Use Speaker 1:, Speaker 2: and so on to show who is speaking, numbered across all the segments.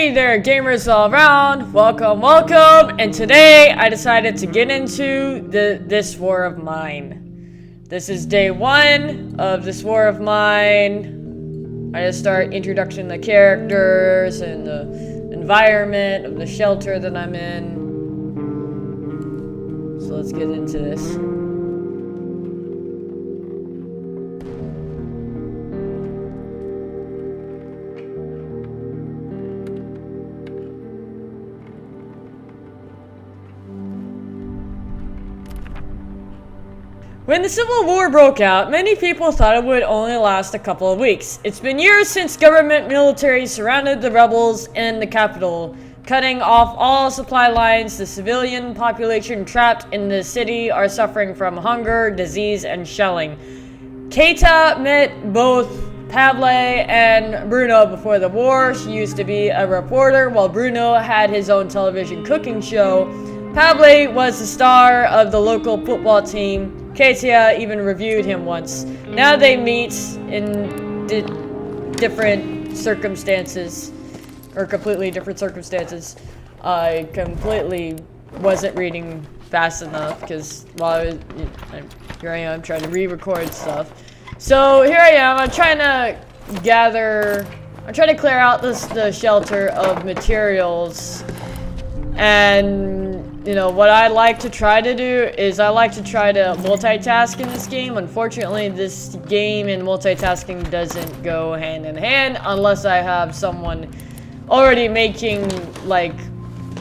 Speaker 1: Hey there, gamers all around. Welcome. And today I decided to get into this war of mine. This is day 1 of this war of mine. I just start introducing the characters and the environment of the shelter that I'm in. So let's get into this. When the Civil War broke out, many people thought it would only last a couple of weeks. It's been years since government military surrounded the rebels in the capital, cutting off all supply lines. The civilian population trapped in the city are suffering from hunger, disease, and shelling. Keita met both Pavle and Bruno before the war. She used to be a reporter, while Bruno had his own television cooking show. Pavle was the star of the local football team. Keita even reviewed him once. Now they meet in different circumstances, or completely different circumstances. I completely wasn't reading fast enough because here I am trying to re-record stuff. So here I am. I'm trying to clear out the shelter of materials. And you know what I like to try to do is I like to try to multitask in this game. Unfortunately, this game and multitasking doesn't go hand in hand unless I have someone already making like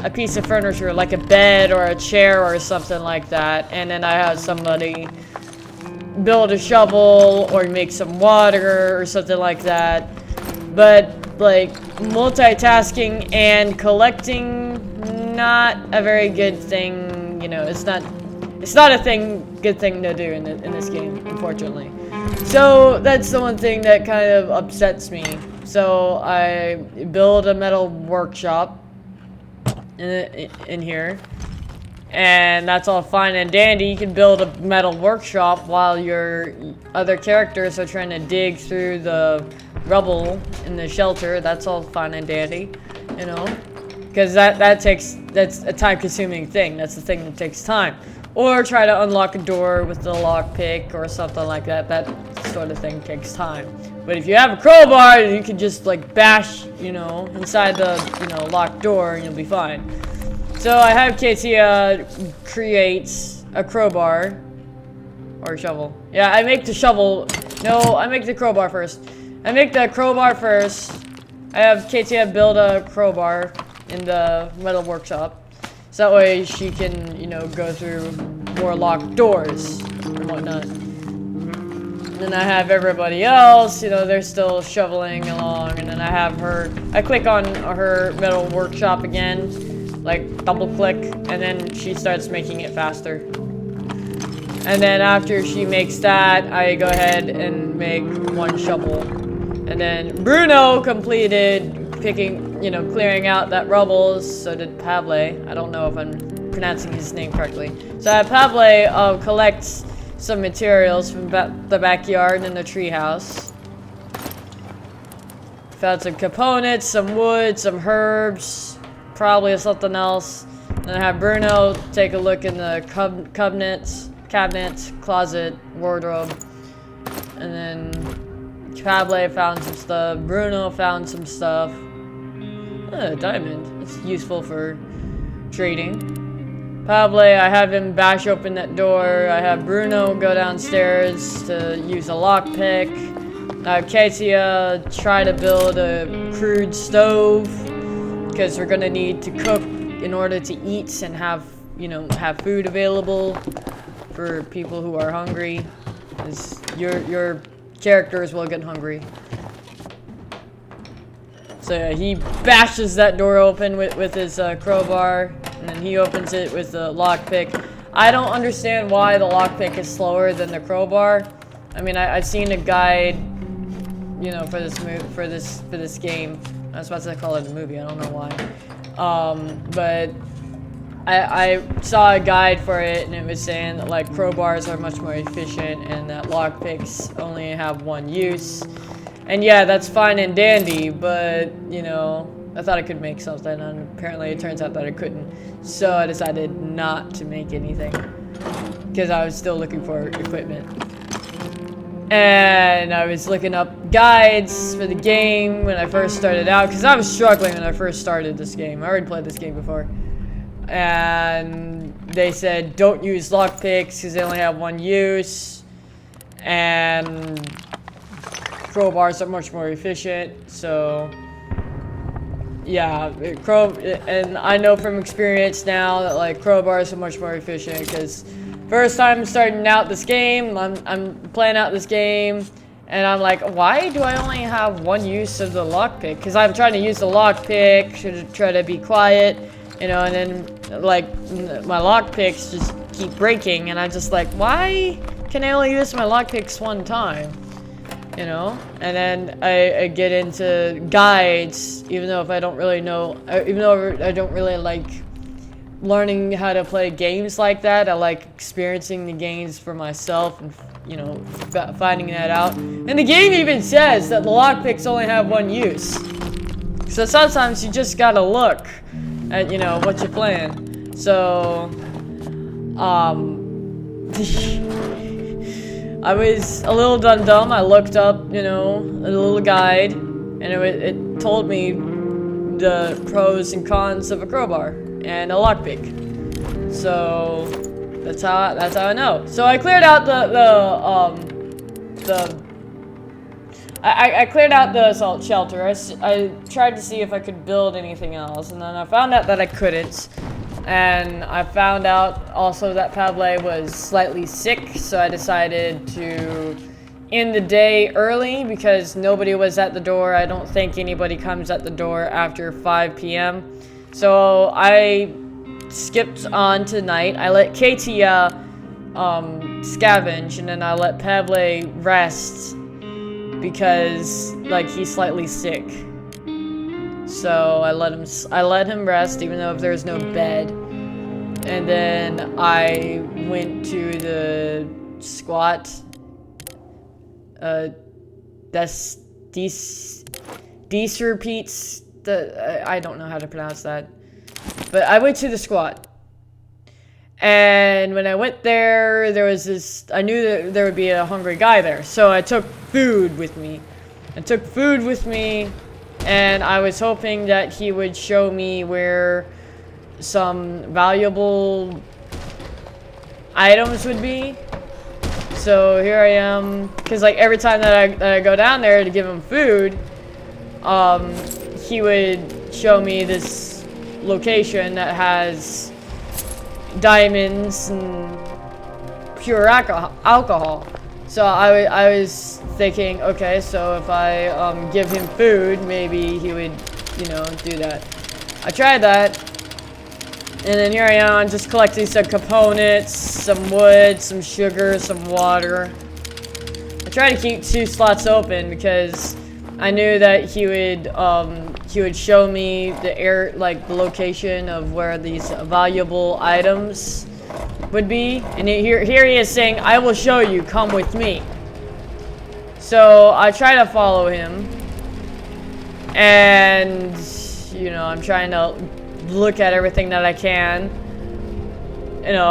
Speaker 1: a piece of furniture, like a bed or a chair or something like that, and then I have somebody build a shovel or make some water or something like that. But like multitasking and collecting, not a very good thing. You know, it's not a good thing to do in this game, unfortunately. So that's the one thing that kind of upsets me. So I build a metal workshop in here, and that's all fine and dandy. You can build a metal workshop while your other characters are trying to dig through the rubble in the shelter. That's all fine and dandy, you know, because that's a time-consuming thing. That's the thing that takes time. Or try to unlock a door with the lockpick or something like that. That sort of thing takes time. But if you have a crowbar, you can just like bash, you know, inside the locked door, and you'll be fine. So I have Keita creates a crowbar or a shovel. Yeah, I make the shovel. No, I make the crowbar first. I make the crowbar first. I have Keita build a crowbar in the metal workshop, so that way she can, you know, go through more locked doors and whatnot. And then I have everybody else, you know, they're still shoveling along, and then I have her. I click on her metal workshop again, like double click, and then she starts making it faster. And then after she makes that, I go ahead and make one shovel. And then Bruno completed clearing out that rubble. So did Pavle. I don't know if I'm pronouncing his name correctly. So I have Pavle collect some materials from the backyard and the treehouse. Found some components, some wood, some herbs, probably something else. Then I have Bruno take a look in the cabinet, closet, wardrobe, and then Pavle found some stuff. Bruno found some stuff. A diamond. It's useful for trading. Pavle, I have him bash open that door. I have Bruno go downstairs to use a lockpick. I have Keita try to build a crude stove, because we're gonna need to cook in order to eat and have food available for people who are hungry. Because your characters will get hungry. So yeah, he bashes that door open with his crowbar, and then he opens it with the lockpick. I don't understand why the lockpick is slower than the crowbar. I mean, I've seen a guide, you know, for this game. I was about to call it a movie. I don't know why. But I saw a guide for it, and it was saying that like crowbars are much more efficient, and that lockpicks only have one use. And yeah, that's fine and dandy, but, you know, I thought I could make something, and apparently it turns out that I couldn't. So I decided not to make anything, because I was still looking for equipment. And I was looking up guides for the game when I first started out, because I was struggling when I first started this game. I already played this game before. And they said, don't use lockpicks, because they only have one use. And crowbars are much more efficient, so... yeah, and I know from experience now that, like, crowbars are much more efficient, because... first time starting out this game, I'm playing out this game, and I'm like, why do I only have one use of the lockpick? Because I'm trying to use the lockpick to try to be quiet, you know, and then, like, my lockpicks just keep breaking, and I'm just like, why can I only use my lockpicks one time? You know? And then I get into guides, even though if I don't really know, even though I don't really like learning how to play games like that. I like experiencing the games for myself and, you know, finding that out. And the game even says that the lockpicks only have one use. So sometimes you just gotta look at, you know, what you're playing. So, I was a little dumb. I looked up, you know, a little guide, and it told me the pros and cons of a crowbar and a lockpick. So that's how I know. So I cleared out I cleared out the assault shelter. I tried to see if I could build anything else, and then I found out that I couldn't. And I found out also that Pavle was slightly sick, so I decided to end the day early because nobody was at the door. I don't think anybody comes at the door after 5 p.m. So I skipped on to night. I let Katia scavenge, and then I let Pavle rest because, like, he's slightly sick. So I let him rest even though if there's no bed. And then I went to the squat. These repeats the I don't know how to pronounce that. But I went to the squat. And when I went there, there was this, I knew that there would be a hungry guy there. So I took food with me. And I was hoping that he would show me where some valuable items would be. So here I am, because like every time that I go down there to give him food, he would show me this location that has diamonds and pure alcohol. So I was thinking, okay, so if I give him food, maybe he would, you know, do that. I tried that, and then here I am just collecting some components, some wood, some sugar, some water. I tried to keep 2 slots open because I knew that he would show me the the location of where these valuable items would be. And here he is saying, I will show you, come with me. So I try to follow him, and you know, I'm trying to look at everything that I can, you know,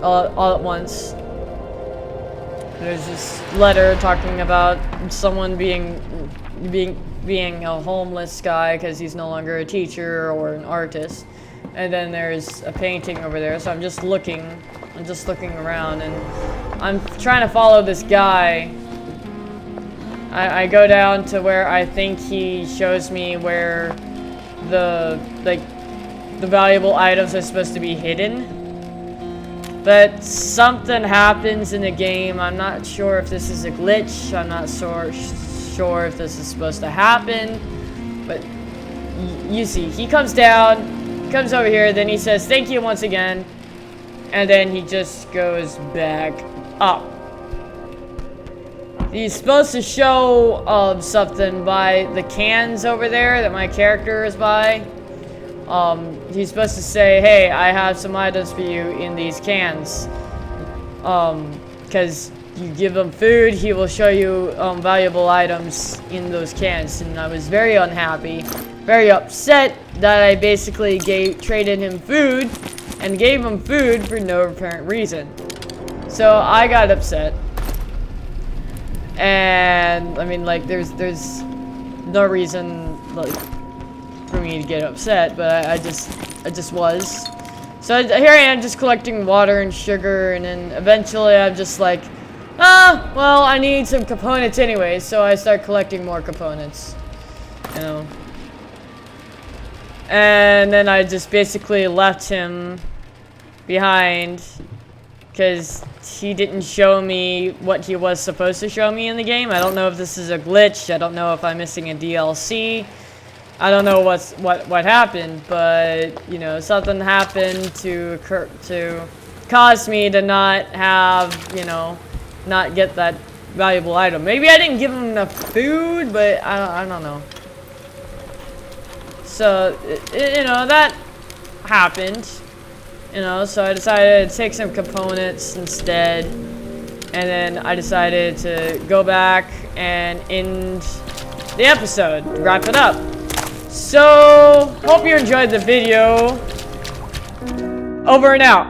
Speaker 1: all at once. There's this letter talking about someone being a homeless guy because he's no longer a teacher or an artist. And then there's a painting over there, so I'm just looking around, and I'm trying to follow this guy. I go down to where I think he shows me where the valuable items are supposed to be hidden. But something happens in the game. I'm not sure if this is a glitch. I'm not sure if this is supposed to happen. But you see, he comes down, comes over here, then he says thank you once again, and then he just goes back up. He's supposed to show something by the cans over there that my character is by. He's supposed to say, hey, I have some items for you in these cans. Because you give him food, he will show you valuable items in those cans. And I was very unhappy, very upset that I basically traded him food and gave him food for no apparent reason. So I got upset. And I mean, like, there's no reason like for me to get upset, but I just was. So here I am, just collecting water and sugar, and then eventually I'm just like, well, I need some components anyway, so I start collecting more components, you know. And then I just basically left him behind because he didn't show me what he was supposed to show me in the game. I don't know if this is a glitch. I don't know if I'm missing a DLC. I don't know what happened, but you know, something happened to cause me to not have, you know, not get that valuable item. Maybe I didn't give him enough food, but I don't know. So you know, that happened. You know, so I decided to take some components instead, and then I decided to go back and end the episode, wrap it up. So, hope you enjoyed the video. Over and out.